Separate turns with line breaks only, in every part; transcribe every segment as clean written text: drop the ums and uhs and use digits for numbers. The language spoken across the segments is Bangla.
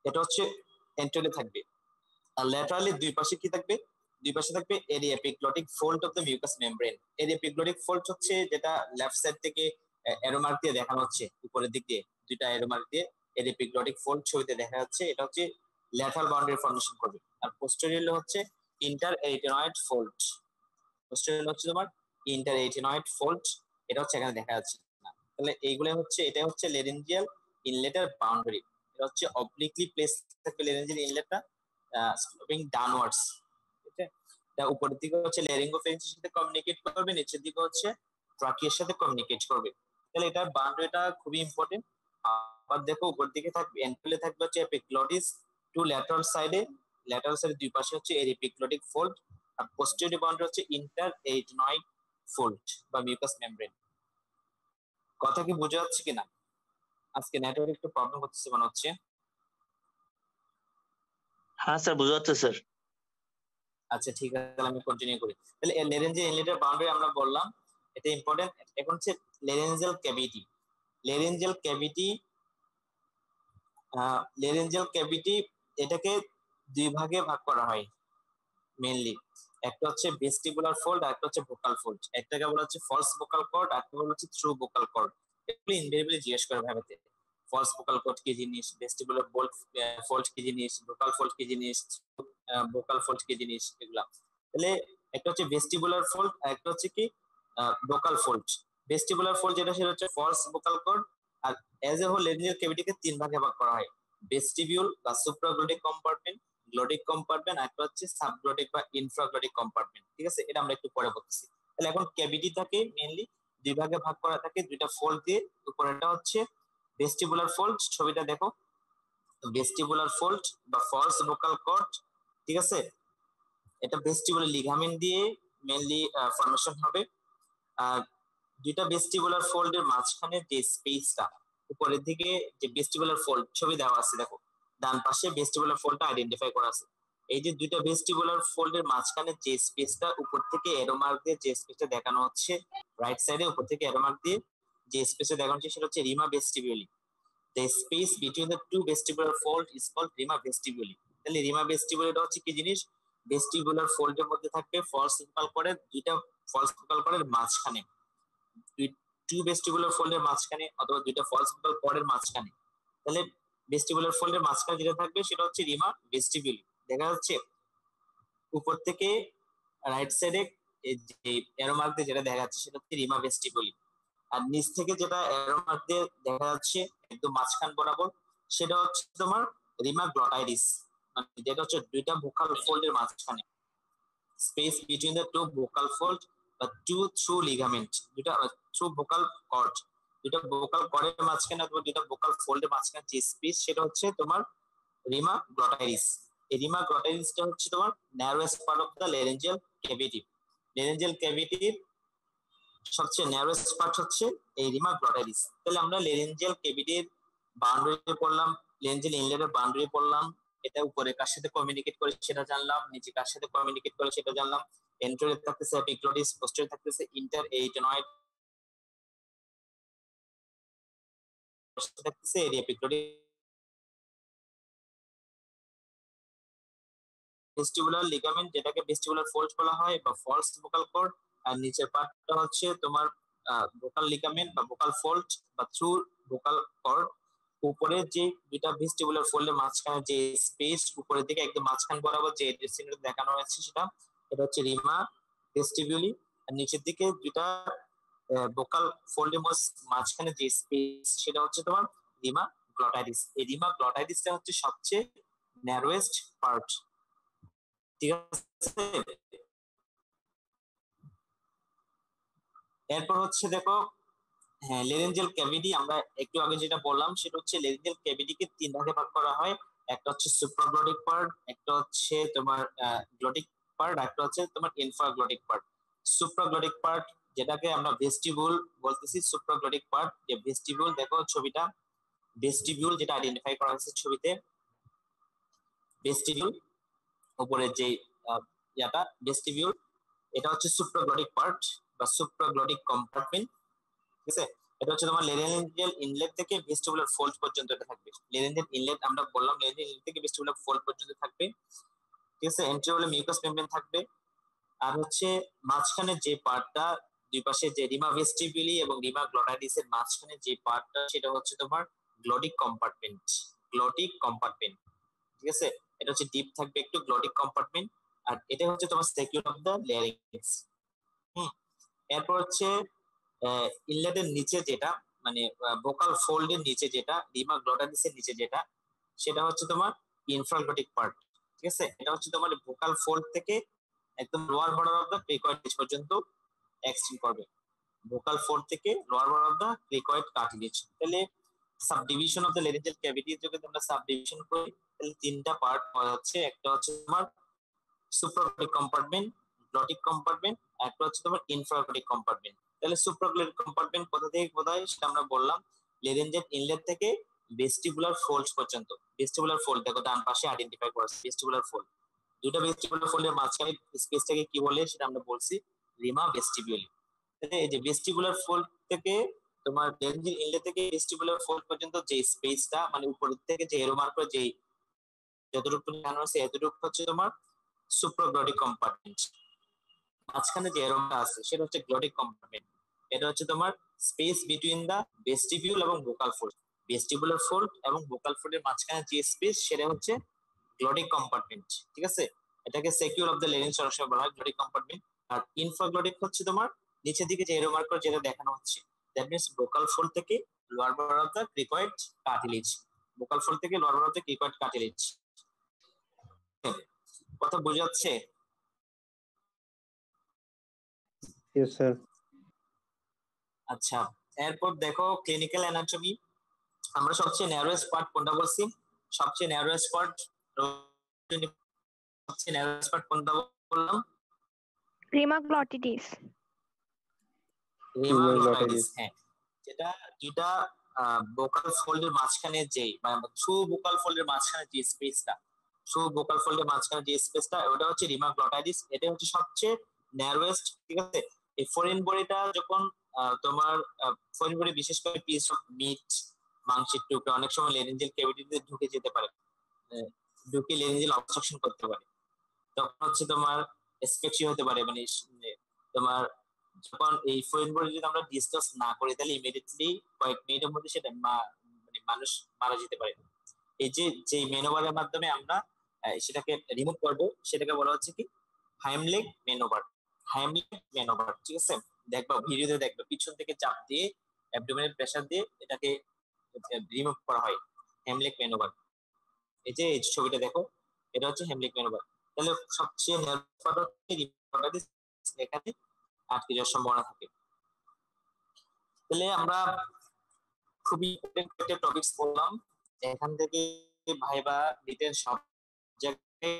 এটা হচ্ছে এন্ট্রালে থাকবে। আর ল্যাটারালি দুই পাশে কি থাকবে? দুই পাশে থাকবে area epiglottic fold of the mucus membrane. Area epiglottic fold হচ্ছে যেটা লেফট সাইড থেকে অ্যারো মার্ক দিয়ে দেখানো হচ্ছে, উপরের দিক দিয়ে দুইটা অ্যারো মার্ক দিয়ে এরিয়া এপিগ্লটিক ফোল্ড ছবিতে দেখা যাচ্ছে। এটা হচ্ছে ল্যাটারাল বাউন্ডারি ফর্মেশন করবে। আর পোস্টেরিয়রলি হচ্ছে ইন্টার এরিটেনয়েড ফোল্ড। পোস্টেরিয়রলি হচ্ছে তোমার ইন্টার এরিটেনয়েড ফোল্ড, এটা হচ্ছে এখানে দেখা যাচ্ছে না। তাহলে এইগুলো হচ্ছে, এটা হচ্ছে লেরেঞ্জিয়াল ইনলেটের বাউন্ডারি। এটা হচ্ছে অবলিকলি প্লেস থাকবে লেরেঞ্জিয়াল ইনলেটটা, স্লোপিং ডাউনওয়ার্ডস। ঠিক আছে, এটা উপরের দিকে হচ্ছে ল্যারিঙ্গোফেরেন্সের সাথে কমিউনিকেট করবে, নিচের দিকে হচ্ছে ট্রাকিয়ার সাথে কমিউনিকেট করবে। তাহলে এটার বাউন্ডারিটা খুবই ইম্পর্টেন্ট। আবার দেখো উপর দিকে থাকবে এন্ট্রালে থাকবে হচ্ছে এপিগ্লটিস টু ল্যাটারাল সাইডে, ল্যাটারাল সাইডে দুই পাশে হচ্ছে এপিগ্লটিক ফোল্ড। আর পোস্টেরিয়র বাউন্ডারি হচ্ছে ইন্টার এরিটেনয়েড ফোল্ড বা মিউকাস মেমব্রেন। কথা কি বোঝা যাচ্ছে কিনা? আজকে নেটওয়ার্ক একটু প্রবলেম হচ্ছে মনে হচ্ছে।
হ্যাঁ স্যার, বোঝা যাচ্ছে স্যার।
আচ্ছা ঠিক আছে, আমি কন্টিনিউ করি। তাহলে লেরেঞ্জিয়াল ইনলেটের বাউন্ডারি আমরা বললাম, এটা ইম্পর্টেন্ট। এখন হচ্ছে লেরেঞ্জিয়াল ক্যাভিটি। লেরেঞ্জিয়াল ক্যাভিটি, লেরেঞ্জিয়াল ক্যাভিটি এটাকে দুই ভাগে ভাগ করা হয় মেইনলি। একটা হচ্ছে ভেস্টিবুলার ফোল্ড আর একটা হচ্ছে ভোকাল ফোল্ড। একটাকে বলা হচ্ছে ফলস ভোকাল কর্ড আর একটা বলা হচ্ছে থ্রু ভোকাল কর্ড। এগুলো ইনভেরিয়েবলি জিজ্ঞেস করে ভাবেতে, ফলস ভোকাল কর্ড কি জিনিস, ভেস্টিবুলার ফোল্ড কি জিনিস, ভোকাল ফোল্ড কি জিনিস, ভোকাল ফোল্ড কি জিনিস, এগুলা। তাহলে একটা হচ্ছে ভেস্টিবুলার ফোল্ড আর একটা হচ্ছে কি ভোকাল ফোল্ড। ভেস্টিবুলার ফোল্ড যেটা সেটা হচ্ছে ফলস ভোকাল কর্ড। আর এজ এ হোল লেরেঞ্জিয়াল ক্যাভিটিকে তিন ভাগে ভাগ করা হয়: ভেস্টিবিউল বা সুপ্রাগ্লোটিক কম্পার্টমেন্ট, গ্লোটিক কম্পার্টমেন্ট, আর একটা হচ্ছে সাবগ্লোটিক বা ইনফ্রাগ্লোটিক কম্পার্টমেন্ট। ঠিক আছে, এটা আমরা একটু পরে বলতেছি। তাহলে এখন ক্যাভিটিটাকে মেইনলি দুই ভাগে ভাগ করা থাকে, দুইটা ফোল্ড দিয়ে। উপরেরটা হচ্ছে ভেস্টিবুলার ফোল্ড, ছবিটা দেখো, ভেস্টিবুলার ফোল্ড বা ফলস ভোকাল কর্ড। ঠিক আছে, এটা ভেস্টিবুলার লিগামেন্ট দিয়ে মেইনলি ফর্মেশন হবে। আর দুইটা ভেস্টিবুলার ফোল্ডের মাঝখানে যে স্পেসটা উপরের দিকে, যে ভেস্টিবুলার ফোল্ড ছবি দেওয়া আছে দেখো, ডান পাশে ভেস্টিবুলার ফোল্ডটা আইডেন্টিফাই করা আছে। এই যে দুইটা ভেস্টিবুলার ফোল্ডের মাঝখানে যে স্পেসটা উপর থেকে এরো মার্ক দিয়ে যে স্পেসটা দেখানো হচ্ছে, রাইট সাইডে উপর থেকে এরো মার্ক দিয়ে যে স্পেসটা দেখানো হচ্ছে সেটা হচ্ছে rima vestibuli. The space between the two vestibular fold is called rima vestibuli. তাহলে রিমা ভেস্টিবিউলি এটা হচ্ছে কি জিনিস? ভেস্টিবুলার ফোল্ডের মধ্যে থাকবে ফলস ভোকাল কর্ডের দুইটা, ফলস ভোকাল কর্ডের মাঝখানে, টু ভেস্টিবুলার ফোল্ডের মাঝখানে অথবা দুইটা ফলস ভোকাল কর্ডের মাঝখানে। তাহলে ভেস্টিবুলার ফোল্ডের মাঝখানে যেটা থাকবে সেটা হচ্ছে রিমা ভেস্টিবিউলি। দেখা যাচ্ছে উপর থেকে রাইট সাইডে যে এরো মার্ক দিয়ে যেটা দেখা যাচ্ছে সেটা হচ্ছে রিমা ভেস্টিবিউলি। আর নিচ থেকে যেটা এরো মার্ক দিয়ে দেখা যাচ্ছে একদম মাঝখান বরাবর, সেটা হচ্ছে তোমার রিমা গ্লটাইডিস, মানে যেটা হচ্ছে দুইটা ভোকাল ফোল্ডের মাঝখানে, space between the two vocal fold বা টু থ্রু লিগামেন্ট, দুইটা থ্রু ভোকাল কর্ড, দুইটা ভোকাল কর্ডের মাঝখানে অথবা দুইটা ভোকাল ফোল্ডের মাঝখানে যে স্পেস সেটা হচ্ছে তোমার রিমা গ্লটাইডিস। এই রিমা গ্লটাইডিসটা হচ্ছে তোমার ন্যারোয়েস্ট পার্ট অফ দ্য লেরেঞ্জিয়াল ক্যাভিটি। লেরেঞ্জিয়াল ক্যাভিটির সবচেয়ে ন্যারোয়েস্ট পার্ট হচ্ছে এই রিমা গ্লটাইডিস। তাহলে আমরা লেরেঞ্জিয়াল ক্যাভিটির বাউন্ডারি পড়লাম, লেরেঞ্জিয়াল ইনলেটের বাউন্ডারি পড়লাম, এটা উপরে কার সাথে কমিউনিকেট করে সেটা জানলাম, নিচে কার সাথে কমিউনিকেট করে সেটা জানলাম। এন্ট্রালে থাকতেছে এপিগ্লটিস, পোস্টেরিয়র থাকতেছে ইন্টার এরিটেনয়েড, থাকতেছে এরিয়া এপিগ্লটিস। ভেস্টিবুলার লিগামেন্ট যেটাকে ভেস্টিবুলার ফোল্ড বলা হয় বা ফলস ভোকাল কর্ড, আর নিচের পার্টটা হচ্ছে তোমার ভোকাল লিগামেন্ট বা ভোকাল ফোল্ড বা থ্রু ভোকাল কর্ড। উপরে যে দুইটা ভেস্টিবুলার ফোল্ডের মাঝখানে যে স্পেস উপরের দিকে একদম মাঝখান বরাবর যে সিনটা দেখানো হয়েছে সেটা, এটা হচ্ছে রিমা ভেস্টিবিউলি। আর নিচের দিকে দুইটা ভোকাল ফোল্ডের মাঝখানে যে স্পেস সেটা হচ্ছে তোমার রিমা গ্লটাইডিস। এই রিমা গ্লটাইডিসটা হচ্ছে সবচেয়ে ন্যারোয়েস্ট পার্ট। ঠিক আছে, এরপর হচ্ছে দেখো, হ্যাঁ লেরেঞ্জিয়াল ক্যাভিটি আমরা একটু আগে যেটা বললাম সেটা হচ্ছে লেরেঞ্জিয়াল ক্যাভিটিকে তিন ভাগে ভাগ করা হয়। একটা হচ্ছে সুপ্রাগ্লটিক পার্ট, একটা হচ্ছে তোমার গ্লটিক পার্ট, একটা হচ্ছে তোমার ইনফ্রাগ্লটিক পার্ট। সুপ্রাগ্লটিক পার্ট যেটাকে আমরা ভেস্টিবিউল বলতেছি, সুপ্রাগ্লটিক পার্ট যে ভেস্টিবিউল, দেখো ছবিটা, ভেস্টিবিউল যেটা আইডেন্টিফাই করা হয়েছে ছবিতে, ভেস্টিবিউল উপরে যে ইয়াটা ভেস্টিবিউল, এটা হচ্ছে সুপ্রাগ্লটিক পার্ট বা সুপ্রাগ্লটিক কম্পার্টমেন্ট। ঠিক আছে, এটা হচ্ছে তোমার লেরেঞ্জিয়াল ইনলেট থেকে ভেস্টিবুলার ফোল্ড পর্যন্ত এটা থাকবে। লেরেঞ্জিয়াল ইনলেট আমরা বললাম, লেরেঞ্জিয়াল ইনলেট থেকে ভেস্টিবুলার ফোল্ড পর্যন্ত থাকবে, ঠিক আছে। এন্ট্রিওলে মিউকাস মেমব্রেন থাকবে। আর হচ্ছে মাঝখানে যে পার্টটা, দুই পাশে যে রিমা ভেস্টিবিউলি এবং রিমা গ্লোটাইডিস এর মাঝখানে যে পার্টটা, সেটা হচ্ছে তোমার গ্লোটিক কম্পার্টমেন্ট। গ্লোটিক কম্পার্টমেন্ট, ঠিক আছে। এটা হচ্ছে ডিপ থাকবে একটু গ্লোটিক কম্পার্টমেন্ট। আর এটা হচ্ছে তোমার সেকিউর অফ দ্য ল্যারিংস। এরপর হচ্ছে ইনলেটের নিচে যেটা, মানে ভোকাল ফোল্ডের নিচে যেটা, রিমা গ্লোটাইডিসের নিচে যেটা, সেটা হচ্ছে তোমার ইনফ্রাগ্লোটিক পার্ট, ঠিক আছে। এটা হচ্ছে তোমার ভোকাল ফোল্ড থেকে একদম lower border of the cricoid পর্যন্ত এক্সটেন্ড করবে। ভোকাল ফোল্ড থেকে lower border of the cricoid cartilage. তাহলে সাবডিভিশন অফ দ্য লেরিঞ্জিয়াল ক্যাভিটি যদি আমরা সাবডিভিশন করি, তাহলে তিনটা পার্ট হয়ে যাচ্ছে। একটা হচ্ছে তোমার সুপ্রাগ্লোটিক কম্পার্টমেন্ট, গ্লোটিক কম্পার্টমেন্ট, একটা হচ্ছে তোমার ইনফ্রাগ্লোটিক কম্পার্টমেন্ট। তাহলে সুপ্রাগ্লোটিক কম্পার্টমেন্ট কোথা থেকে কোথায় সেটা আমরা বললাম, লেরেঞ্জিয়াল ইনলেট থেকে ভেস্টিবুলার ফোল্ড পর্যন্ত। ভেস্টিবুলার ফোল্ড দেখো ডান পাশে আইডেন্টিফাই করা আছে, ভেস্টিবুলার ফোল্ড। দুটো ভেস্টিবুলার ফোল্ডের মাঝখানে স্পেসটাকে কি বলে সেটা আমরা বলছি রিমা ভেস্টিবিউলি। এই যে ভেস্টিবুলার ফোল্ড থেকে তোমার লেরেঞ্জিয়াল ইনলেট থেকে ভেস্টিবুলার ফোল্ড পর্যন্ত যে স্পেসটা, মানে উপর থেকে যে এরো মার্ক করে যে যতটুকু দেখানো আছে, এতটুকু হচ্ছে তোমার সুপ্রাগ্লোটিক কম্পার্টমেন্ট। মাঝখানে যে এরোটা আছে সেটা হচ্ছে গ্লোটিক কম্পার্টমেন্ট। এটা হচ্ছে তোমার স্পেস বিটুইন দা ভেস্টিবিউল এবং ভোকাল ফোল্ড। ভেস্টিবুলার ফোল্ড এবং ভোকাল ফোল্ডের মাঝখানে যে স্পেস সেটা হচ্ছে গ্লোটিক কম্পার্টমেন্ট, ঠিক আছে। এটাকে সেকিউর অফ দ্য লেরিংস সরাসরি বলা হয় গ্লোটিক কম্পার্টমেন্ট। আর ইনফ্রাগ্লোটিক হচ্ছে তোমার নিচের দিকে যে এরো মার্ক করে যেটা দেখানো হচ্ছে, দ্যাট মিন্স ভোকাল ফোল্ড থেকে lower border of the cricoid cartilage. Vocal fold থেকে lower border of the cricoid cartilage. কথা বোঝা যাচ্ছে?
Yes, sir.
আচ্ছা, এরপর দেখো ক্লিনিক্যাল অ্যানাটমি। আমরা সবচেয়ে ন্যারোয়েস্ট পার্ট কোনটা বলছি? সবচেয়ে ন্যারোয়েস্ট পার্ট, সবচেয়ে ন্যারোয়েস্ট পার্ট কোনটা বললাম?
রিমা গ্লটিডিস।
রিমা গ্লোটাইডিস, হ্যাঁ। যেটা দুইটা ভোকাল ফোল্ডের মাঝখানে যে, মানে থ্রু ভোকাল ফোল্ডের মাঝখানে যে স্পেসটা, থ্রু ভোকাল ফোল্ডের মাঝখানে যে স্পেসটা, ওটা হচ্ছে রিমা গ্লোটাইডিস। এটা হচ্ছে সবচেয়ে ন্যারোয়েস্ট, ঠিক আছে। এই ফরেন বডিটা যখন তোমার ফরেন বডি বিশেষ করে পিস অফ মিট, মাংসের টুকরা অনেক সময় লেরেঞ্জিয়াল ক্যাভিটিতে ঢুকে যেতে পারে, ঢুকে লেরেঞ্জিয়াল অবস্ট্রাকশন করতে পারে, তখন হচ্ছে তোমার এসপেক্সিয়া হতে পারে। মানে তোমার যখন এই ফরেন বডি যদি আমরা ডিসকাস না করি, তাহলে ইমিডিয়েটলি কয়েক মিনিটের মধ্যে সেটা মানে মানুষ মারা যেতে পারে। এই যে যে মেনোভারের মাধ্যমে আমরা সেটাকে রিমুভ করবো, সেটাকে বলা হচ্ছে কি হাইমলেক মেনোভার। হাইমলেক মেনোভার, ঠিক আছে। দেখবা ভিডিওতে দেখবা পিছন থেকে চাপ দিয়ে অ্যাবডোমেনের প্রেসার দিয়ে এটাকে রিমুভ করা হয়, হেমলেক মেনোভার। এই যে এই ছবিটা দেখো, এটা হচ্ছে হেমলেক মেনোভার। তাহলে সবচেয়ে এখানে আটকে যাওয়ার সম্ভাবনা থাকে। তাহলে আমরা খুবই একটা টপিকস পড়লাম এখান থেকে। ভাইবা রিটেন সব জায়গায়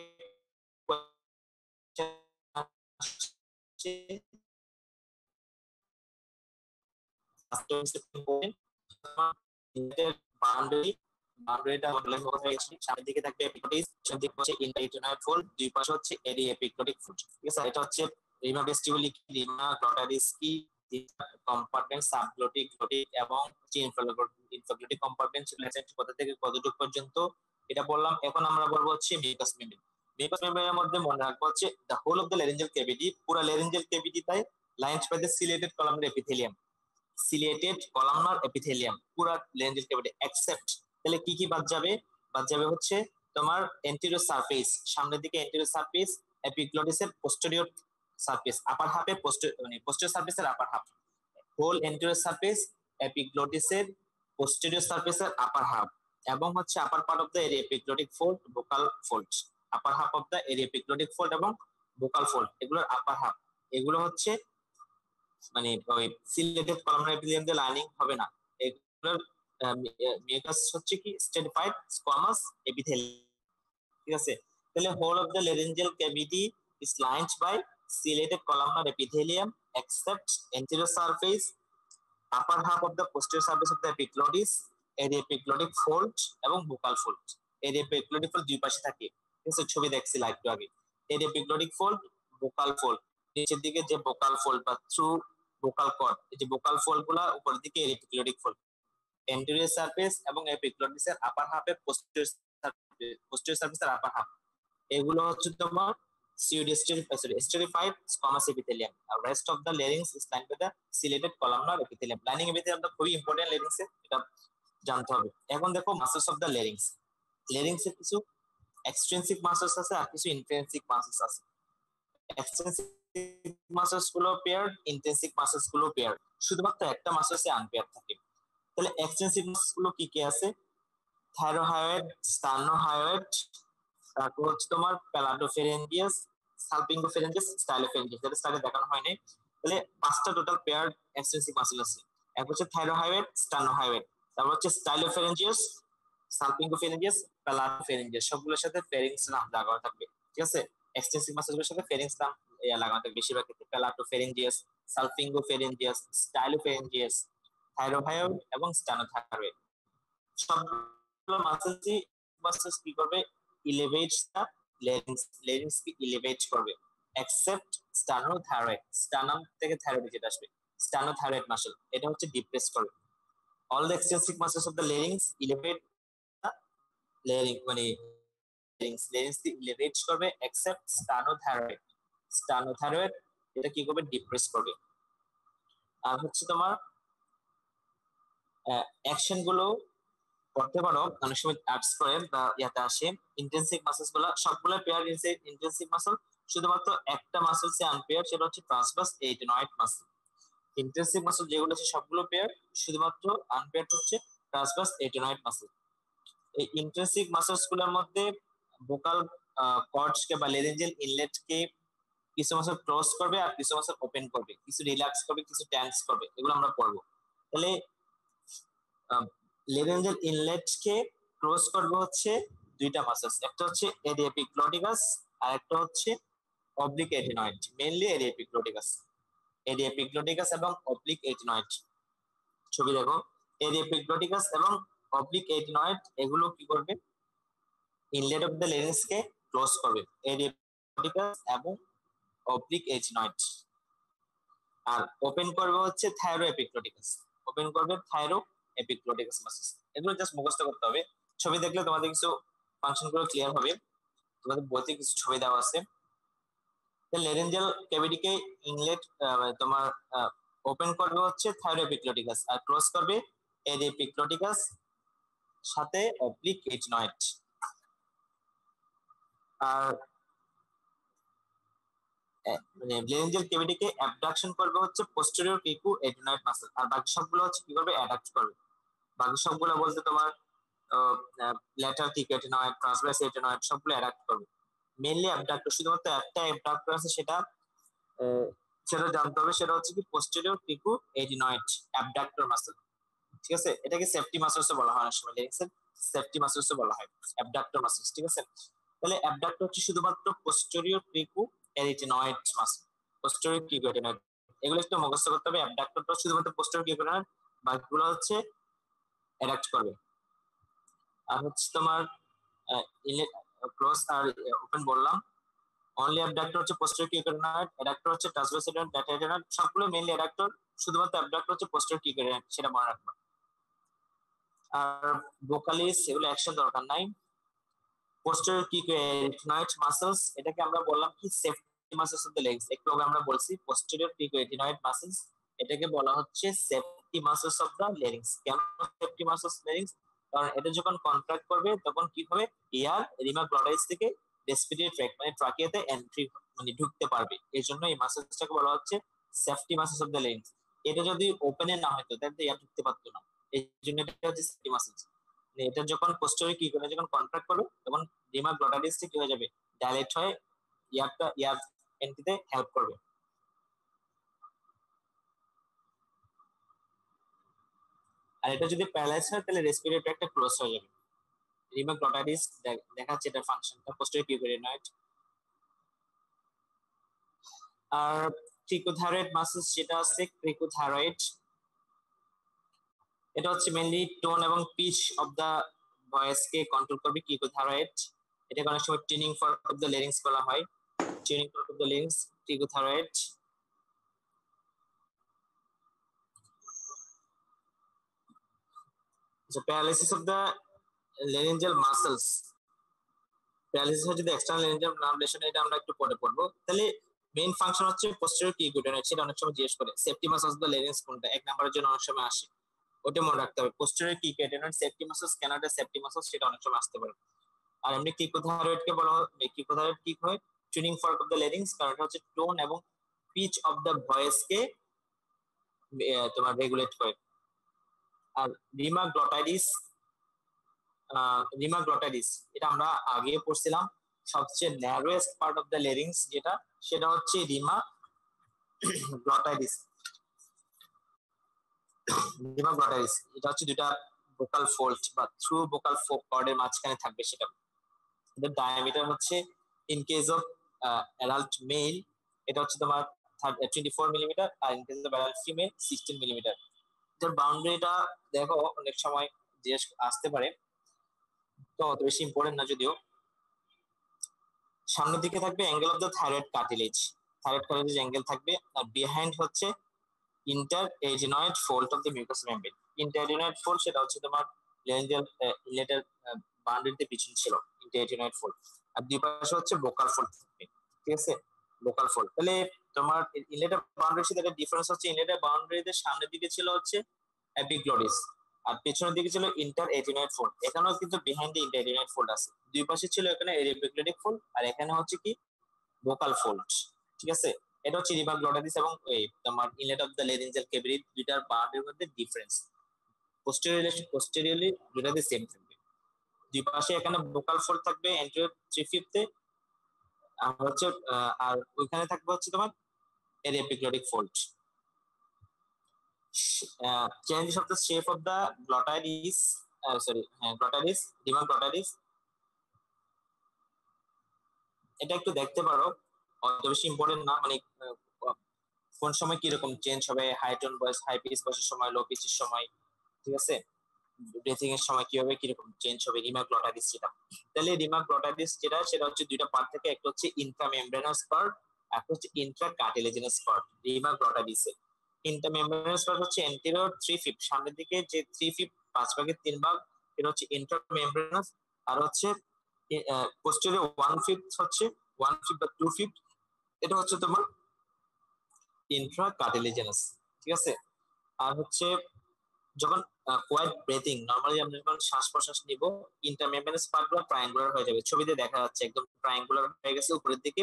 বাউন্ডারি, বাউন্ডারিটা বলে হয়ে গেছে। সামনের দিকে থাকবে এপিক্লোটিস, পিছনের দিকে হচ্ছে ইন্টারনাল ফোল্ড, দুই পাশে হচ্ছে এডি এপিক্লোটিক ফোল্ড, ঠিক আছে। এটা হচ্ছে রিমা ভেস্টিবুলি কি, রিমা গ্লোটাইডিস কি, কম্পার্টমেন্ট সাবগ্লোটিক, গ্লোটিক এবং ইনফ্রাগ্লোটিক কম্পার্টমেন্ট কোথা থেকে কতটুকু পর্যন্ত এটা বললাম। এখন আমরা বলবো হচ্ছে মিউকাস মেমব্রেন। মিউকাস মেমব্রেনের মধ্যে মনে রাখবো হচ্ছে the whole of the laryngeal cavity, পুরো ল্যারিঞ্জিয়াল ক্যাভিটি তাই lines by the ciliated columnar epithelium. Ciliated columnar epithelium পুরো ল্যারিঞ্জিয়াল ক্যাভিটি এক্সেপ্ট, তাহলে কি কি বাদ যাবে? বাদ যাবে হচ্ছে তোমার এন্টেরিয়র সারফেস, সামনের দিকে এন্টেরিয়র সারফেস, এপিগ্লোটিসের পোস্টেরিয়র সারফেস, আপার হাফে মানে পোস্টেরিয়র সারফেসের upper half, whole anterior surface, এপিগ্লোটিসের পোস্টেরিয়র সারফেসের আপার হাফ, এবং হচ্ছে upper part of the aryepiglottic fold, vocal fold. Upper half of the aryepiglottic fold এবং ভোকাল ফোল্ড, এগুলোর আপার হাফ, এগুলো হচ্ছে মানে ওই সিলেটেড কলামনার এপিথেলিয়াম দিয়ে লাইনিং হবে না। এগুলোর মিউকাস হচ্ছে কি স্ট্রেটিফাইড স্কোয়ামাস এপিথেলিয়াম, ঠিক আছে। তাহলে whole of the laryngeal cavity is lined by ciliated columnar epithelium except anterior surface, upper half of the posterior surface of the epiglottis, এর epiglottic fold এবং vocal fold। এর epiglottic fold দুই পাশে থাকে, ঠিক আছে। ছবি দেখছি লাইভ আগে। এর epiglottic fold, vocal fold, নিচের দিকে যে vocal fold বা থ্রু ভোকাল কর্ড, এই যে ভোকাল ফোল্ড গুলা উপরের দিকে এপিক্লোটিক ফোল্ড, এন্টেরিয়র সারফেস এবং এপিগ্লটিসের আপার হাফে পোস্টেরিয়র সারফেসের আপার হাফ, এগুলো হচ্ছে তোমার স্টেরিফাইড স্কোয়ামাস এপিথেলিয়াম, আর rest of the larynx is lined by the ciliated columnar epithelium. Lining এপিথেলিয়ামটা খুবই ইম্পর্টেন্ট লেরিংসে, এটা জানতে হবে। এখন দেখো মাসলস অফ দ্য লেরিংস, লেরিংসের কিছু এক্সট্রিনসিক মাসলস আছে আর কিছু ইন্ট্রিনসিক মাসলস আছে। এক্সট্রিনসিক মাসলস গুলো পেয়ার্ড, ইন্ট্রিনসিক মাসলস গুলো পেয়ার্ড, শুধুমাত্র একটা মাসলসে আনপেয়ার থাকে। তাহলে এক্সটেন্সিভ মাসলস গুলো কি কি আছে? থাইরোহায়োয়েড, স্টার্নোহায়োয়েড, তারপর হচ্ছে তোমার প্যালাডোফেরেঞ্জিয়াস, সালপিঙ্গোফেরেঞ্জিয়াস, স্টাইলোফেরেঞ্জিয়াস, যেটা স্টাইলে দেখানো হয়নি। তাহলে পাঁচটা টোটাল পেয়ার্ড এক্সটেন্সিভ মাসল আছে। এক হচ্ছে থাইরোহায়োয়েড, স্টার্নোহায়োয়েড, তারপর হচ্ছে স্টাইলোফেরেঞ্জিয়াস, সালপিঙ্গোফেরেঞ্জিয়াস, প্যালাডোফেরেঞ্জিয়াস, সবগুলোর সাথে ফেরিংস নাম লাগানো থাকবে। ঠিক আছে, এক্সটেন্সিভ মাসলগুলোর সাথে ফেরিংস নাম লাগানো থাকবে বেশিরভাগ ক্ষেত্রে। প্যালাডোফেরেঞ্জিয়াস, সালপিঙ্গোফেরেঞ্জিয়াস, স্টাইলোফেরেঞ্জিয়াস, থাইরোহায়োয়েড এবং স্টার্নোথাইরয়েড, সবগুলো মাসলস কি করবে? ইলেভেটস দা লেরিংস, লেরিংস কি ইলেভেট করবে, এক্সেপ্ট স্টার্নোথাইরয়েড, স্টার্নাম থেকে থাইরয়েড যেটা আসবে, স্টার্নোথাইরয়েড মাসল এটা হচ্ছে ডিপ্রেস করবে। All the extensive muscles of the larynx elevate the larynx, মানে লেরিংস কি ইলেভেট করবে এক্সেপ্ট স্টার্নোথাইরয়েড, স্টার্নোথাইরয়েড এটা কি করবে? ডিপ্রেস করবে। আর হচ্ছে তোমার অ্যাকশন গুলো করতে পারো, অনেক সময় অ্যাপস করে বা ইয়াতে আসে। ইন্টেনসিভ মাসলস গুলো সবগুলো পেয়ার ইন্টেনসিভ মাসল, শুধুমাত্র একটা মাসল সে আনপেয়ার, সেটা হচ্ছে ট্রান্সভার্স এটেনয়েড মাসল। ইন্টেনসিভ মাসল যেগুলো আছে সবগুলো পেয়ার, শুধুমাত্র আনপেয়ার হচ্ছে ট্রান্সভার্স এটেনয়েড মাসল। এই ইন্টেনসিভ মাসলস গুলোর মধ্যে ভোকাল কর্ডস কে বা লেরিঞ্জিয়াল ইনলেট কে কিছু মাসল ক্লোজ করবে আর কিছু মাসল ওপেন করবে, কিছু রিল্যাক্স করবে, কিছু টেন্স করবে, এগুলো আমরা পড়বো। তাহলে লেরিঞ্জিয়াল ইনলেট কে ক্লোজ করবে হচ্ছে দুইটা মাসলস, একটা হচ্ছে এডিএপিগ্লটিকাস আর একটা হচ্ছে অবলিক এটেনয়েড, মেইনলি এডিএপিগ্লটিকাস এবং অবলিক এটেনয়েড। ছবি দেখো, এডিএপিগ্লটিকাস এবং অবলিক এটেনয়েড এগুলো কি করবে? ইনলেট অফ দ্য লেরিংস কে ক্লোজ করবে, এডিএপিগ্লটিকাস এবং অবলিক এটেনয়েড। আর ওপেন করবে হচ্ছে থাইরোএপিগ্লটিকাস, ওপেন করবে থাইরোএপিগ্লটিকাস মাসলস। এগুলো জাস্ট মুখস্থ করতে হবে, ছবি দেখলে তোমাদের কিছু ফাংশন গুলো ক্লিয়ার হবে। তোমাদের বইতে কিছু ছবি দেওয়া আছে। লেরেঞ্জিয়াল ক্যাভিটিকে ইনলেট তোমার ওপেন করবে হচ্ছে থাইরোএপিগ্লটিকাস আর ক্লোজ করবে এডিএপিগ্লটিকাস সাথে অবলিক এটেনয়েড। আর মানে লেরেঞ্জিয়াল ক্যাভিটিকে অ্যাবডাকশন করবে হচ্ছে পোস্টেরিয়র ক্রিকু এটেনয়েড মাসল, আর বাকি সবগুলো হচ্ছে কি করবে? অ্যাডাক্ট করবে। বাকি সবগুলো বলতে তোমার ল্যাটারাল ক্রিকু এটেনয়েড, ট্রান্সভার্স এটেনয়েড সবগুলো অ্যাডাক্ট করবে। মেইনলি অ্যাবডাক্টর শুধুমাত্র একটা অ্যাবডাক্টর আছে, সেটা জানতে হবে, সেটা হচ্ছে কি পোস্টেরিয়র ক্রিকু এটেনয়েড অ্যাবডাক্টর মাসল। ঠিক আছে, এটাকে সেফটি মাসলস বলা হয়, অনেক সময় লেরিংসের সেফটি মাসলস বলা হয়, অ্যাবডাক্টর মাসলস। ঠিক আছে, তাহলে অ্যাবডাক্টর হচ্ছে শুধুমাত্র পোস্টেরিয়র ক্রিকু এটেনয়েড মাসল, পোস্টেরিয়র ক্রিকু এটেনয়েড, এগুলো একটু মুখস্থ করতে হবে। অ্যাবডাক্টরটা শুধুমাত্র পোস্টেরিয়র ক্রিকু এটেনয়েড, বাকিগুলো হচ্ছে অ্যাডাক্ট করবে। আর হচ্ছে তোমার ক্লোজ আর ওপেন বললাম। অনলি অ্যাবডাক্টর হচ্ছে পোস্টেরিয়র ক্রিকু এটেনয়েড, অ্যাডাক্টর হচ্ছে ট্রান্সভার্স এটেনয়েড, ল্যাটারাল এটেনয়েড, সবগুলো মেইনলি অ্যাডাক্টর, শুধুমাত্র অ্যাবডাক্টর হচ্ছে পোস্টেরিয়র ক্রিকু এটেনয়েড, সেটা মনে রাখবা। আর ভোকালিস এগুলো অ্যাকশন দরকার নাই। পোস্টেরিয়র ক্রিকু এটেনয়েড মাসলস, এটাকে আমরা বললাম কি safety muscles of the legs. একটু আগে আমরা বলছি পোস্টেরিয়র ক্রিকু এটেনয়েড মাসলস, এটাকে বলা হচ্ছে সেফটি মাসলস অফ দ্য লেরিংস। কেন সেফটি মাসলস লেরিংস? কারণ এটা যখন কন্ট্রাক্ট করবে তখন কি হবে? এয়ার রিমাগ্লটাইস থেকে রেসপিরেটরি ট্র্যাক্ট মানে ট্রাকিয়াতে এন্ট্রি মানে ঢুকতে পারবে, এই জন্য এই মাসলসটাকে বলা হচ্ছে সেফটি মাসলস অফ দ্য লেরিংস। এটা যদি ওপেনে না হতো তাহলে এয়ার ঢুকতে পারতো না, এই জন্য এটা হচ্ছে সেফটি মাসলস। এটা যখন পোস্টেরিয়র কি করে যখন কন্ট্রাক্ট করবে তখন রিমাগ্লটাইসটা কি হয়ে যাবে? ডাইলেট হয়ে এয়ার এন্ট্রিতে হেল্প করবে। আর এটা যদি প্যারালাইজ হয় তাহলে রেসপিরেটরি ট্র্যাক্টটা ক্লোজ হয়ে যাবে। রিমাগ্লটাইটিস দেখাচ্ছে এটা ফাংশনটা পোস্টেরিয়র ক্রিকু এটেনয়েড। আর ক্রিকোথাইরয়েড মাসলস যেটা আছে ক্রিকোথাইরয়েড, এটা হচ্ছে মেইনলি টোন এবং পিচ অফ দা ভয়েস কে কন্ট্রোল করবে ক্রিকোথাইরয়েড। এটাকে অনেক সময় tuning fork of the larynx বলা হয়, tuning fork of the larynx cricothyroid. Paralysis of the laryngeal muscles, paralysis হচ্ছে যদি এক্সটার্নাল লেরিঞ্জিয়াল নার্ভ লেশন, এটা আমরা একটু পরে পড়বো। তাহলে মেইন ফাংশন হচ্ছে পোস্টেরিয়র কিউবিটয়েড, সেটা অনেক সময় জিজ্ঞেস করে সেপ্টিমাস অফ দ্য লেরিঞ্জ কোনটা, এক নাম্বারের জন্য অনেক সময় আসে, ওটা মনে রাখতে হবে। পোস্টেরিয়র কিউবিটয়েড সেপ্টিমাস ক্যানাডা সেপ্টিমাস, সেটা অনেক সময় আসতে পারে। আর এমনি ক্রিকোথাইরয়েডকে বলা হয়, ক্রিকোথাইরয়েড কি হয়, টিউনিং ফর্ক অফ দ্য লেরিংস, কারণ এটা হচ্ছে টোন এবং পিচ অফ দ্য ভয়েস কে তোমার রেগুলেট করে। আর রিমাগ্লটাইডিস এটা আমরা আগে পড়ছিলাম, সবচেয়ে narrowest part of the larynx যেটা, সেটা হচ্ছে রিমাগ্লটাইডিস। এটা হচ্ছে দুটা ভোকাল ফোল্ড বা থ্রু ভোকাল কর্ডের মাঝখানে থাকবে, সেটা এটার ডায়ামিটার হচ্ছে in case of adult male এটা হচ্ছে তোমার 24 মিলিমিটার, আর in case of adult female 16 millimetre. এটার বাউন্ডারিটা দেখো অনেক সময় জিজ্ঞেস আসতে পারে, তো অত বেশি ইম্পর্টেন্ট না যদিও। সামনের দিকে থাকবে angle of the thyroid cartilage, angle থাকবে, আর বিহাইন্ড হচ্ছে inter adenoid fold of the mucus membrane. Inter adenoid fold সেটা হচ্ছে তোমার লেরিঞ্জিয়াল ইনলেটের বাউন্ডারিতে পিছনে ছিল ইন্টার এডিনয়েড ফোল্ড, আর দুই পাশে হচ্ছে ভোকাল ফোল্ড থাকবে, ঠিক আছে, ভোকাল ফোল্ড। তাহলে তোমার ইনলেটের বাউন্ডারির সাথে ডিফারেন্স হচ্ছে, ইনলেটের বাউন্ডারিতে সামনের দিকে ছিল হচ্ছে এপিগ্লোটিস, আর পেছনের দিকে ছিল ইন্টার এডিনয়েড ফোল্ড। এখানেও কিন্তু behind the inter adenoid fold আছে, দুই পাশে ছিল এখানে এপিগ্লোটিক ফোল্ড, আর এখানে হচ্ছে কি ভোকাল ফোল্ড, ঠিক আছে। এটা হচ্ছে রিমাগ্লটাইডিস এবং তোমার ইনলেট অফ দ্য লেরিঞ্জিয়াল ক্যাভিটি, দুইটার বাউন্ডারির মধ্যে ডিফারেন্স। পোস্টেরিয়রলি দুটাতে সেম থাকবে, দুই পাশে এখানে ভোকাল ফোল্ড থাকবে এন্টেরিয়র 3/5 আর হচ্ছে আর ওইখানে থাকবে হচ্ছে তোমার epiglottic fold. Change of the shape of the glottidis, glottidis, rima glottidis, এটা একটু দেখতে পারো, অত বেশি ইম্পর্টেন্ট না, মানে কোন সময় কিরকম চেঞ্জ হবে, high tone voice, high pitch ভয়েসের সময়, লো পিচের সময়, ঠিক আছে, ব্রেথিং এর সময় কিভাবে কিরকম চেঞ্জ হবে, রিমাগ্লটাইডিস যেটা। তাহলে রিমাগ্লটাইডিস যেটা, সেটা হচ্ছে দুইটা পার্ট থেকে, একটা হচ্ছে ইন্ট্রামেমব্রেনাস পার্ট, একটা হচ্ছে ইন্ট্রাকার্টিলেজিনাস পার্ট। রিমাগ্লটাইডিসে ইন্ট্রামেমব্রেনাস পার্ট হচ্ছে এন্টেরিয়র 3/5, সামনের দিকে যে 3/5 5 ভাগের 3 ভাগ, এটা হচ্ছে ইন্ট্রামেমব্রেনাস, আর হচ্ছে পোস্টেরিয়র 1/5 হচ্ছে 1/5 বা 2/5, এটা হচ্ছে তোমার ইন্ট্রাকার্টিলেজিনাস, ঠিক আছে। আর হচ্ছে যখন কোয়াইট ব্রেথিং, নরমালি আমরা যখন শ্বাস প্রশ্বাস নিব, ইন্টারমেমব্রেনাস পার্টগুলো ট্রায়াঙ্গুলার হয়ে যাবে, ছবিতে দেখা যাচ্ছে একদম ট্রায়াঙ্গুলার হয়ে গেছে, উপরের দিকে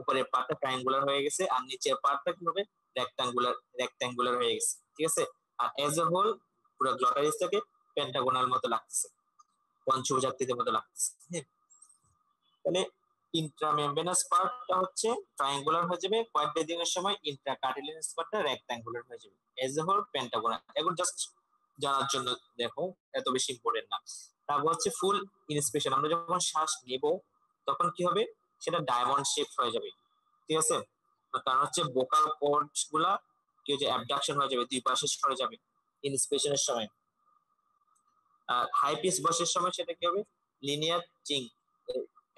উপরের পার্টটা ট্রায়াঙ্গুলার হয়ে গেছে, আর নিচের পার্টটা কি হবে, রেক্ট্যাঙ্গুলার হয়ে গেছে, ঠিক আছে। আর এজ এ হোল পুরো গ্লটাইডিসটাকে পেন্টাগোনাল মতো লাগতেছে, পঞ্চভুজাকৃতির মতো লাগতেছে, হ্যাঁ। তাহলে ইন্ট্রামেমব্রেনাস পার্টটা হচ্ছে ট্রায়াঙ্গুলার হয়ে যাবে কোয়াইট ব্রেথিং এর সময়, ইন্ট্রাকার্টিলেজিনাস পার্টটা রেক্ট্যাঙ্গুলার হয়ে যাবে, এজ এ হোল পেন্টাগোনাল। এখন জাস্ট জানার জন্য দেখো, এত বেশি ইম্পর্টেন্ট না। তারপর হচ্ছে ফুল ইন্সপিরেশন, আমরা যখন শ্বাস নেব তখন কি হবে, সেটা ডায়মন্ড শেপ হয়ে যাবে, ঠিক আছে, কারণ হচ্ছে ভোকাল কর্ডস গুলা কি হচ্ছে, অ্যাবডাকশন হয়ে যাবে, দুই পাশে সরে যাবে ইন্সপিরেশনের সময়। আর হাই পিচ ভয়েসের সময় সেটা কি হবে, লিনিয়ার চিং,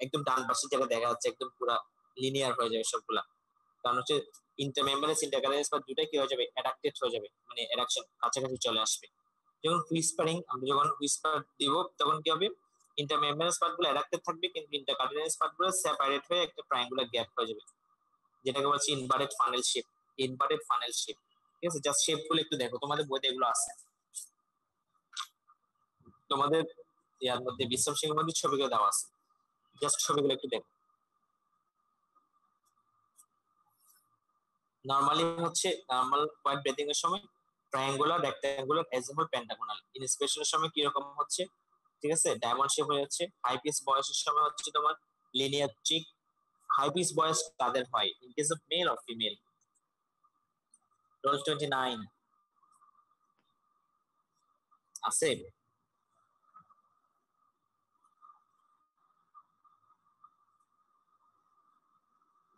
একদম ডান পাশে যেটা দেখা যাচ্ছে একদম পুরা লিনিয়ার হয়ে যাবে সবগুলা, কারণ হচ্ছে ইন্টারমেমব্রেনাস ইন্টারকার্টিলেজিনাস পার্ট দুটাই কি হয়ে যাবে, অ্যাডাক্টেড হয়ে যাবে, মানে অ্যাডাকশন কাছাকাছি চলে আসবে। যখন হুইসপারিং, আমরা যখন হুইসপার দিব তখন কি হবে, ইন্টারমেমব্রেনাস পার্টগুলো অ্যাডাক্টেড থাকবে, কিন্তু ইন্টারকার্টিলেজিনাস পার্টগুলো সেপারেট হয়ে একটা ট্রায়াঙ্গুলার গ্যাপ হয়ে যাবে, যেটাকে বলছি ইনভার্টেড ফানেল শেপ, ঠিক আছে। জাস্ট শেপগুলো একটু দেখো, তোমাদের বইতে এগুলো আছে, তোমাদের ইয়ার মধ্যে বিশ্রাম সিংহের মধ্যে ছবিগুলো দেওয়া আছে, জাস্ট ছবিগুলো একটু দেখো। নরমালি হচ্ছে নরমাল কোয়াইট ব্রেথিং এর সময় triangular, rectangular, as whole pentagonal. ইন্সপিরেশনের সময় কি রকম হচ্ছে, ঠিক আছে, ডায়মন্ড শেপ হয়ে যাচ্ছে। হাই পিচ ভয়েসের সময় হচ্ছে তোমার linear chink. High pitch voice তাদের হয় in case of male or female. Roll 29 আছে,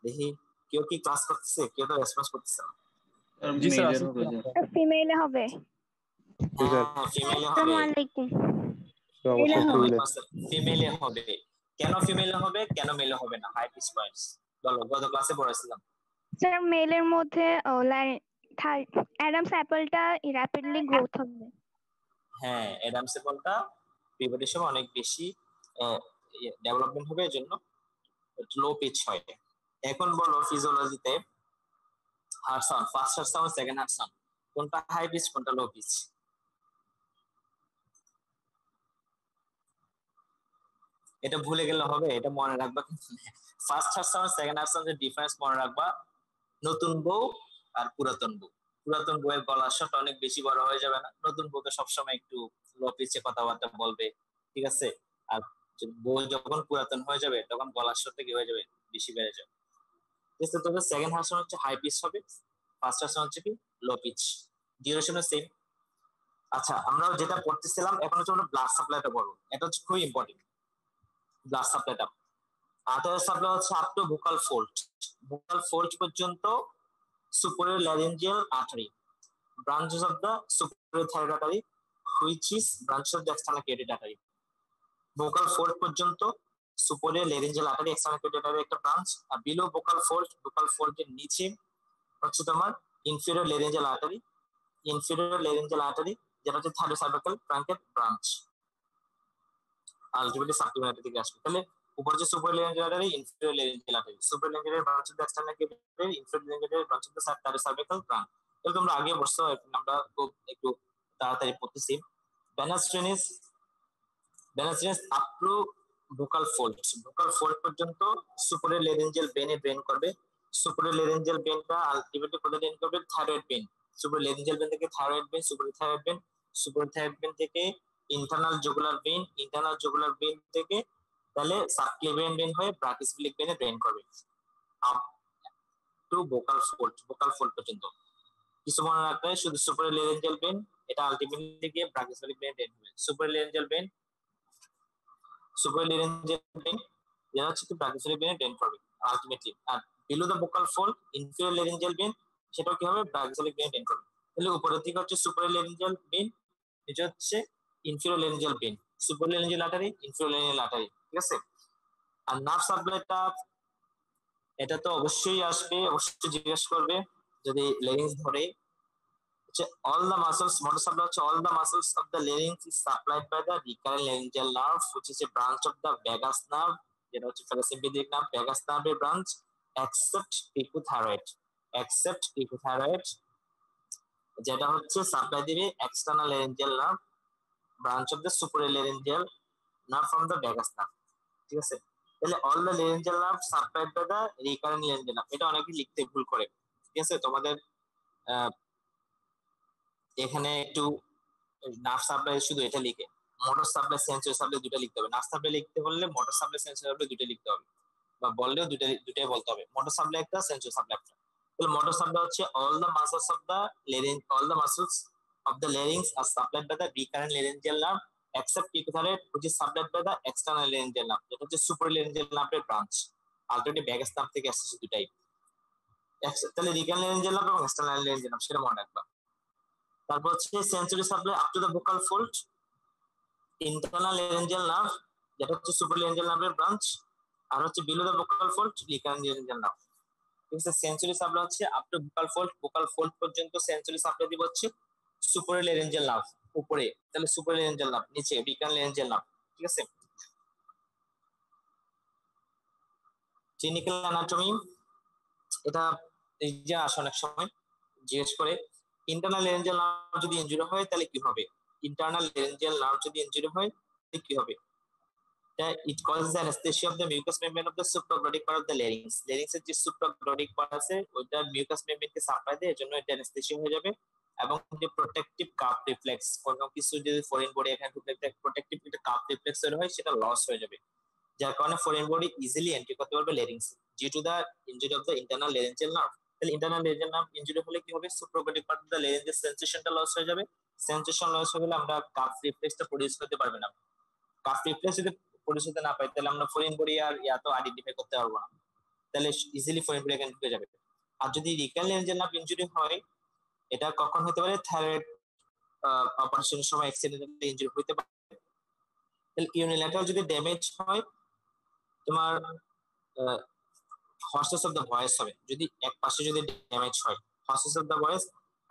দেখি কেউ কি ক্লাস করতেছে, কেউ তো রেসপন্স করতেছে না।
জি স্যার,
মেলের
আছে
হবে যে
ফিমেলে হবে।
জি স্যার,
হ্যাঁ ফিমেলে হবে,
আসসালামু আলাইকুম।
অবশ্যই ফিমেলে।
ফিমেলে হবে। কেন ফিমেলে হবে, কেন মেলে হবে না? হাই পিচ ভয়েস বলো, গত ক্লাসে পড়াছিলাম।
স্যার মেলের মধ্যে অ্যাডামস অ্যাপলটা র্যাপিডলি গ্রোথ হবে।
হ্যাঁ, অ্যাডামসের বলটা পিভটের সময় অনেক বেশি ডেভেলপমেন্ট হবে, এজন্য লো পিচ হয়। এখন বলো ফিজিওলজিতে heart sound, first heart sound, second heart sound, কোনটা হাই পিচ কোনটা লো পিচ? এটা ভুলে গেলে হবে, এটা মনে রাখবা। First heart sound second heart সাউন্ডের ডিফারেন্স মনে রাখবা। নতুন বউ আর পুরাতন বউ, পুরাতন বউয়ের গলার শট অনেক বেশি বড় হয়ে যাবে না, নতুন বউকে সবসময় একটু লো পিচে কথাবার্তা বলবে, ঠিক আছে? আর বউ যখন পুরাতন হয়ে যাবে তখন গলার শটটা কি হয়ে যাবে, বেশি বেড়ে যাবে। ঠিক আছে, তবে সেকেন্ড হার্ট সাউন্ড হচ্ছে হাই পিচ হবে, ফার্স্ট হার্ট সাউন্ড হচ্ছে কি লো পিচ, ডিউরেশনও সেম। আচ্ছা, আমরা যেটা পড়তেছিলাম এখন হচ্ছে আমরা ব্লাড সাপ্লাইটা পড়বো, এটা হচ্ছে খুবই ইম্পর্টেন্ট। ব্লাড সাপ্লাইটা আর্টারি সাপ্লাই হচ্ছে up to vocal fold, vocal fold পর্যন্ত superior laryngeal artery, branches of the superior thyroid artery which is branch of the external carotid artery. vocal fold পর্যন্ত superior laryngeal artery external carotid artery একটা ব্রাঞ্চ, আর below vocal fold এর নিচে হচ্ছে তোমার inferior laryngeal artery, inferior laryngeal artery যেটা হচ্ছে thyrocervical truncated branch, ultimately supplementary থেকে আসবে। তাহলে উপরে যে super laryngeal artery, inferior laryngeal artery, super laryngeal branch of the external cavity, inferior laryngeal branch of the cervical branch. তাহলে তোমরা আগে বসছো, আমরা খুব একটু তাড়াতাড়ি পড়তেছি। Venous drainage up to vocal fold পর্যন্ত সুপার ল্যারিঞ্জিয়াল ভেনে ড্রেন করবে। সুপার ল্যারিঞ্জিয়াল ভেনটা আলটিমেটলি কোথায় ড্রেন করবে? Thyroid vein. Super laryngeal vein থেকে thyroid vein, super thyroid when থেকে internal jugular vein, internal jugular vein থেকে তাহলে সাবক্লেভিয়ান ভেন হয়ে ব্রাকিসফিলিক ভেনে ড্রেন করবে আপ টু ভোকাল ফোল্ড পর্যন্ত। কিছু মনে রাখতে হয়, শুধু সুপার ল্যারিঞ্জিয়াল ভেন, এটা আলটিমেটলি গিয়ে ব্রাকিসফিলিক ভেনে ড্রেন হবে। সুপার ল্যারিঞ্জিয়াল ভেন যেটা হচ্ছে কি ব্রাকিসফিলিক ভেনে ড্রেন করবে আলটিমেটলি। আর below the vocal fold inferior laryngeal vein, সেটাও কি হবে? ব্রাকিসফিলিক ভেনে ড্রেন করবে। তাহলে উপরের দিকে হচ্ছে সুপার ল্যারিঞ্জিয়াল ভেন, এটা হচ্ছে inferior laryngeal vein, super laryngeal artery, inferior laryngeal artery, ঠিক আছে? আর নার্ভ সাপ্লাইটা এটা তো অবশ্যই আসবে, অবশ্যই জিজ্ঞেস করবে যদি ল্যারিংস ধরে। all the muscles, motor supply হচ্ছে all the muscles of the larynx is supplied by the recurrent laryngeal nerve which is a branch of the vagus nerve, যেটা হচ্ছে parasympathetic nerve, vagus nerve এর branch, except pituithyroid যেটা হচ্ছে সাপ্লাই দিবে external laryngeal nerve, branch of the superior laryngeal nerve from the vagus nerve, ঠিক আছে? তাহলে all the laryngeal nerve supplied by the recurrent laryngeal nerve, এটা অনেকে লিখতে ভুল করে, ঠিক আছে? তোমাদের এখানে একটু নার্ভ সাপ্লাই শুধু এটা লিখে, মোটর সাপ্লাই সেন্সরি সাপ্লাই দুটো লিখতে হবে। নার্ভ সাপ্লাই লিখতে বললে মোটর সাপ্লাই সেন্সরি সাপ্লাই দুটো লিখতে হবে, বা বললেও দুটাই বলতে হবে, মোটর সাপ্লাই একটা, সেন্সরি সাপ্লাই একটা। তাহলে মোটর সাপ্লাই হচ্ছে all the muscles of the larynx are supplied by the recurrent laryngeal nerve except pituitary which is supplied by the external laryngeal nerve, যেটা হচ্ছে superior laryngeal nerve এর ব্রাঞ্চ, আলটিমেটলি vagus nerve থেকে আসছে দুটাই। তাহলে recurrent laryngeal nerve এবং external laryngeal nerve সেটা মনে রাখবা। তারপর হচ্ছে sensory supply up to the vocal fold, internal laryngeal nerve যেটা হচ্ছে সুপার ল্যারিঞ্জিয়াল নার্ভের ব্রাঞ্চ, আর হচ্ছে below the vocal fold recurrent laryngeal nerve, ঠিক আছে? সেন্সরি সাপ্লাই হচ্ছে আপ টু ভোকাল ফোল্ড পর্যন্ত সেন্সরি সাপ্লাই দিব হচ্ছে সুপার ল্যারিঞ্জিয়াল নার্ভ উপরে, তাহলে সুপার ল্যারিঞ্জিয়াল নার্ভ নিচে রিকারেন্ট ল্যারিঞ্জিয়াল নার্ভ, ঠিক আছে? ক্লিনিক্যাল অ্যানাটমি এটা এই যে আসে অনেক সময় জিজ্ঞেস করে, ইন্টারনাল ল্যারিঞ্জিয়াল নার্ভ যদি ইনজুরি হয় তাহলে কি হবে? ইন্টারনাল ল্যারিঞ্জিয়াল নার্ভ যদি ইনজুরি হয় তাহলে কি হবে? It causes anesthesia of the mucous membrane of the supraglottic part of the larynx. larynx এর যে supraglottic part আছে ওইটা mucous membrane কে সাপ্লাই দেয়, এজন্য এটা anesthesia হয়ে যাবে। এবং যে প্রোটেক্টিভ কাপ রিফ্লেক্স, কোনো কিছু যদি ফরেন বডি এখানে প্রোটেক্টিভ একটা কাপ রিফ্লেক্স তৈরি হয়, সেটা লস হয়ে যাবে, যার কারণে ফরেন বডি ইজিলি এন্ট্রি করতে পারবে larynx due to the injury of the internal laryngeal nerve. তাহলে ইন্টারনাল ল্যারিঞ্জিয়াল নার্ভ ইনজুরি হলে কি হবে? সুপ্রাগ্লটিক পার্ট অফ দ্য ল্যারিঞ্জের সেন্সেশনটা লস হয়ে যাবে। সেন্সেশন লস হয়ে গেলে আমরা কাপ রিফ্লেক্সটা প্রডিউস করতে পারবে না। কাপ রিফ্লেক্স যদি প্রডিউস করতে না পাই তাহলে আমরা ফরেন বডি আর তো আইডেন্টিফাই করতে পারবো না, তাহলে ইজিলি ফরেন বডি এখানে ঢুকে যাবে। আর যদি রিকারেন্ট ল্যারিঞ্জিয়াল নার্ভ ইনজুরি হয়, এটা কখন হতে পারে? থাইরয়েড অপারেশনের সময় অ্যাক্সিডেন্টালি ইনজুরি হতে পারে। তাহলে ইউনিল্যাটারাল যদি ড্যামেজ হয়, তোমার হর্সেস অফ দ্য ভয়েস হবে, যদি এক পাশে যদি ড্যামেজ হয় হর্সেস অফ দ্য ভয়েস।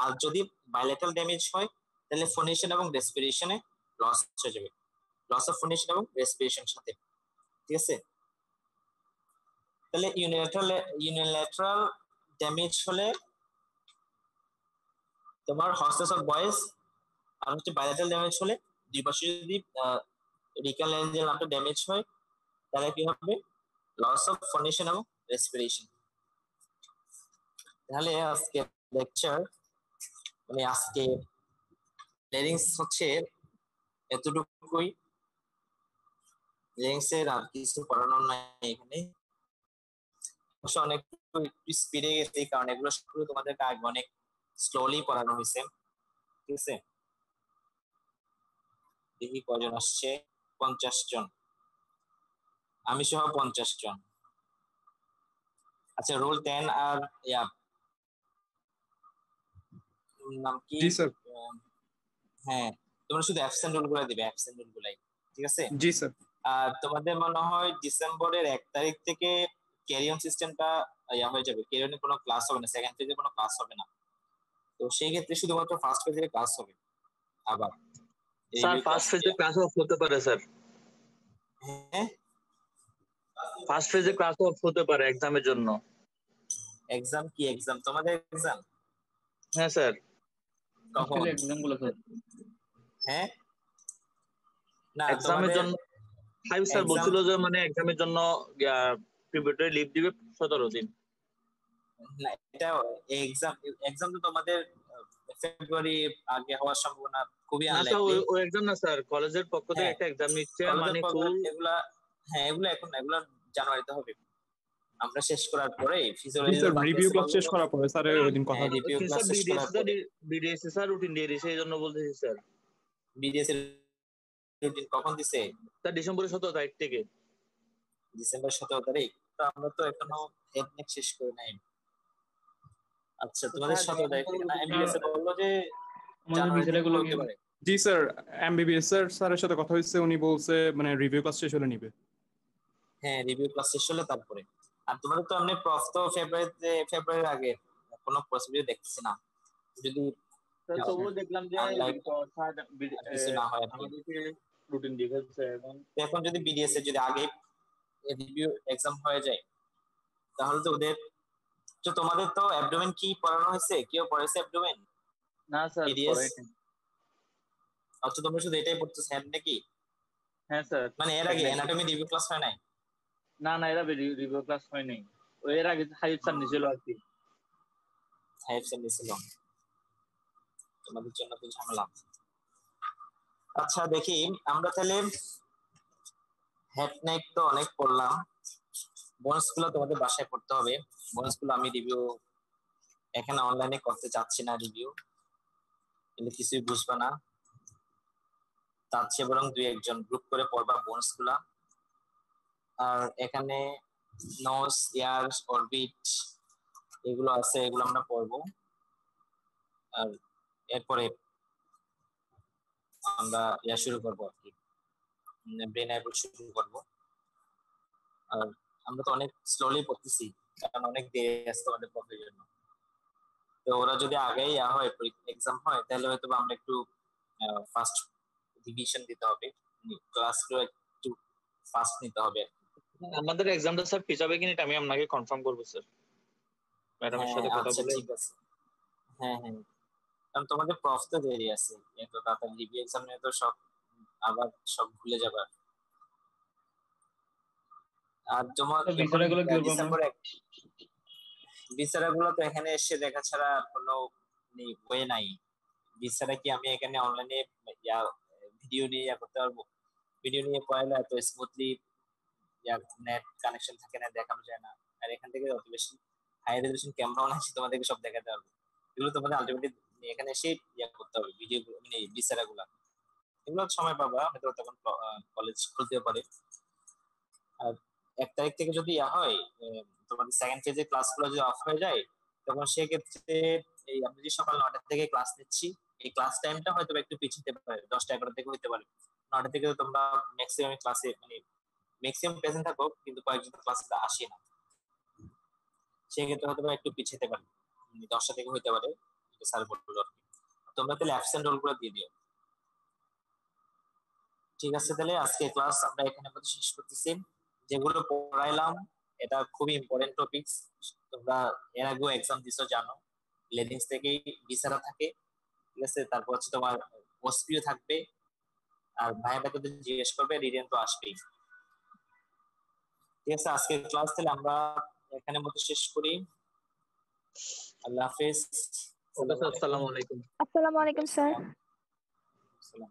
আর যদি বাইলেটারাল ড্যামেজ হয় তাহলে ফোনেশন এবং রেসপিরেশনে লস হয়ে যাবে, লস অফ ফোনেশন এবং রেসপিরেশন সাথে, ঠিক আছে। তাহলে ইউনিল্যাটারাল ড্যামেজ হলে তোমার হর্সনেস অফ ভয়েস, আর হচ্ছে বাইলেটারাল ড্যামেজ হলে দুই পাশে যদি রিকাল ল্যারিঞ্জিয়াল নামটা ড্যামেজ হয় তাহলে কি হবে, লস অফ ফোনেশন এবং রেসপিরেশন। তাহলে আজকে লেকচার মানে আজকে ল্যারিংস হচ্ছে এতটুকুই, ল্যারিংস এর আর কিছু পড়ানোর নাই এখানে। অবশ্য অনেক একটু স্পিডে গেছে কারণ এগুলো শুরু তোমাদেরকে আগে অনেক স্লোলি পড়ানো হয়েছে, ঠিক আছে। দেখি কয়জন আসছে, 50 জন, আমি সহ 50 জন। আচ্ছা রোল 10 আর ইয়া নাম কি?
জি স্যার।
হ্যাঁ তোমরা শুধু অ্যাবসেন্ট রোল গুলো দিবে, অ্যাবসেন্ট রোল গুলাই, ঠিক আছে।
জি স্যার।
আর তোমাদের মনে হয় ডিসেম্বরের 1 তারিখ থেকে ক্যারিয়ন সিস্টেমটা ইয়া হয়ে যাবে, ক্যারিয়নে কোনো ক্লাস হবে না, সেকেন্ড ফেজে কোনো ক্লাস হবে না। তো সেই ক্ষেত্রে শুধুমাত্র ফার্স্ট ফেজের ক্লাস হবে। আবার
স্যার ফার্স্ট ফেজে ক্লাস অফ হতে পারে স্যার,
হ্যাঁ
ফার্স্ট ফেজে ক্লাস অফ হতে পারে এক্সামের জন্য।
এক্সাম কি এক্সাম তোমাদের এক্সাম?
হ্যাঁ স্যার।
কখন
এক্সাম গুলো স্যার?
হ্যাঁ না
এক্সামের
তোমাদের
জন্য ফাইভ স্যার
এক্সাম
বলছিল যে মানে এক্সামের জন্য প্রিপারেটরি লিভ দিবে 17 দিন।
না এটা এক্সাম, এক্সাম তো তোমাদের ফেব্রুয়ারি আগে হওয়ার সম্ভাবনা খুবই
না স্যার
আনলাইকলি।
ওই এক্সাম না স্যার, কলেজের পক্ষ থেকে
হ্যাঁ
একটা এক্সাম নিচ্ছে
কলেজের
মানে
পর
ফুল।
এগুলা, হ্যাঁ এগুলো এখন এগুলো জানুয়ারিতে হবে, আমরা শেষ করার পরে
জি
ফিজিওলজি
স্যার,
বাকি
রিভিউ
আছে
ক্লাস
বললো
শেষ
তো।
করার পরে স্যার ওই দিন কথা
হ্যাঁ
বলবো।
রিভিউ ক্লাস
স্যার
শেষ করার পরে
বিডিএস স্যার রুটিন দিয়ে দিয়েছে, এই জন্য বলতেছি স্যার।
বিডিএস এর রুটিন কখন দিছে?
স্যার ডিসেম্বরের 17 তারিখ থেকে।
ডিসেম্বর 17 তারিখ, তো আমরা তো এখনো হেডনেক শেষ করে নাই। আচ্ছা তোমাদের 17 তারিখ থেকে না, এমবিবিএস এ বললো যে
আমাদের
জানুয়ারি থেকে
বিষয়গুলো কি?
হতে পারে।
জি স্যার, এমবিবিএস স্যারের সাথে কথা হয়েছে, উনি বলছে মানে রিভিউ ক্লাস শেষ হলে নিবে।
হ্যাঁ রিভিউ ক্লাস শেষ হলে তারপরে। আর তোমাদের তো এমনি প্রফ তো ফেব্রুয়ারির আগে, কোনো পসিবিলিটি দেখতেছি না, যদি
স্যার তবুও দেখলাম যে
আনলাইক
স্যার
আর কিছু না হয় আর কি।
আমাদেরকে রুটিন দিয়ে ফেলছে এখন।
তো এখন যদি বিডিএস এর যদি আগে রিভিউ এক্সাম হয়ে যায় তাহলে তো ওদের, তো তোমাদের তো অ্যাবডোমেন কি পড়ানো হয়েছে, কেউ পড়াইছে অ্যাবডোমেন
না স্যার
বিডিএস?
পড়াই নাই।
আচ্ছা তোমরা শুধু এটাই পড়তেছো হ্যাঁ নাকি?
হ্যাঁ স্যার।
মানে এর আগে অ্যানাটমি রিভিউ ক্লাস হয় নাই?
না না এরা রিভিউ ক্লাস হয় নাই, ওই এর আগে হাইপ স্যার নিছিল আর কি।
হাইফ সেন্ড দিছিল, তোমাদের জন্য তো ঝামেলা। আচ্ছা দেখি আমরা তাহলে হেড নেক তো অনেক পড়লাম, বোনাস গুলো তোমাদের বাসায় পড়তে হবে। বোনাস গুলো আমি রিভিউ এখানে অনলাইনে করতে চাচ্ছি না, রিভিউ কিন্তু কিছুই বুঝবে না, তার চেয়ে বরং 2-1 জন গ্রুপ করে পড়বা বোনাস গুলা। আর এখানে নোস ইয়ার অরবিট এগুলো আছে, এগুলো আমরা পড়বো। আর এরপরে আমরা ইয়া শুরু করবো আর কি, ব্রেন অ্যাপল শুরু করবো। আর আমরা তো অনেক স্লোলি পড়তেছি কারণ অনেক দেরি আসতে আমাদের পড়ার জন্য। তো ওরা যদি আগেই ইয়া হয় এক্সাম হয় তাহলে হয়তো আমরা একটু ফার্স্ট ডিভিশন দিতে হবে, ক্লাসগুলো একটু ফাস্ট নিতে হবে।
আমাদের এক্সামটা স্যার পিছাবে কিনা এটা আমি আপনাকে কনফার্ম করবো স্যার, ম্যাডামের
হ্যাঁ
সাথে কথা
আচ্ছা
বলে।
ঠিক আছে। হ্যাঁ হ্যাঁ কারণ তোমাদের প্রফ তো দেরি আছে, এত তাড়াতাড়ি রিভিউ এক্সাম নিয়ে তো সব আবার সব ভুলে যাবে। আর তোমার এখন
বিষয়গুলো কি বলবো আমরা?
ডিসেম্বর বিচারা গুলো তো এখানে এসে দেখা ছাড়া কোনো ওয়ে নাই। বিচারা কি আমি এখানে অনলাইনে ভিডিও নিয়ে করতে পারবো? ভিডিও নিয়ে পড়াইলে এত স্মুথলি নেট কানেকশন থাকে না, দেখানো যায় না। আর এখান থেকে অত বেশি হাই রেজলিউশন ক্যামেরাও আছে, তোমাদেরকে সব দেখাতে পারবো। এগুলো তোমাদের আলটিমেটলি এখানে এসে করতে হবে, ভিডিও মানে বিচারা গুলা। এগুলো সময় পাবা হয়তো তখন কলেজ খুলতে পারে। আর 1 তারিখ থেকে যদি হয় তোমাদের সেকেন্ড ফেজে ক্লাসগুলো যদি অফ হয়ে যায় তখন সেক্ষেত্রে এই আমরা যে সকাল 9টা থেকে ক্লাস নিচ্ছি এই ক্লাস টাইমটা হয়তো একটু পিছিয়ে পারে, 10টা-11টা থেকে হতে পারে। 9টা থেকে তোমরা ম্যাক্সিমাম ক্লাসে মানে ম্যাক্সিমাম প্রেজেন্ট থাকো কিন্তু কয়েকজন ক্লাসে আসে না, সেক্ষেত্রে হয়তো একটু পিছিয়ে পারে, 10টা থেকে হতে পারে স্যার বললো আর কি। তোমরা তাহলে অ্যাবসেন্ট রোলগুলো দিয়ে দিও। ঠিক আছে, তাহলে আজকে ক্লাস আমরা এখানে মধ্যে শেষ করতেছি। যেগুলো পড়াইলাম এটা খুবই ইম্পর্টেন্ট টপিকস। তোমরা এর আগেও এক্সাম দিছো জানো, লেডিংস থেকেই ভিসারা থাকে, ঠিক আছে, তারপর হচ্ছে তোমার ওসপিও থাকবে, আর ভাই ভাইদের জিজ্ঞেস করবে, রিটেন তো আসবেই। ঠিক আছে, আজকে ক্লাস তাহলে আমরা এখানে মধ্যে শেষ করি। আল্লাহ হাফেজ।
ওকে স্যার, আসসালামু আলাইকুম।
আসসালামু আলাইকুম স্যার।
আসসালাম।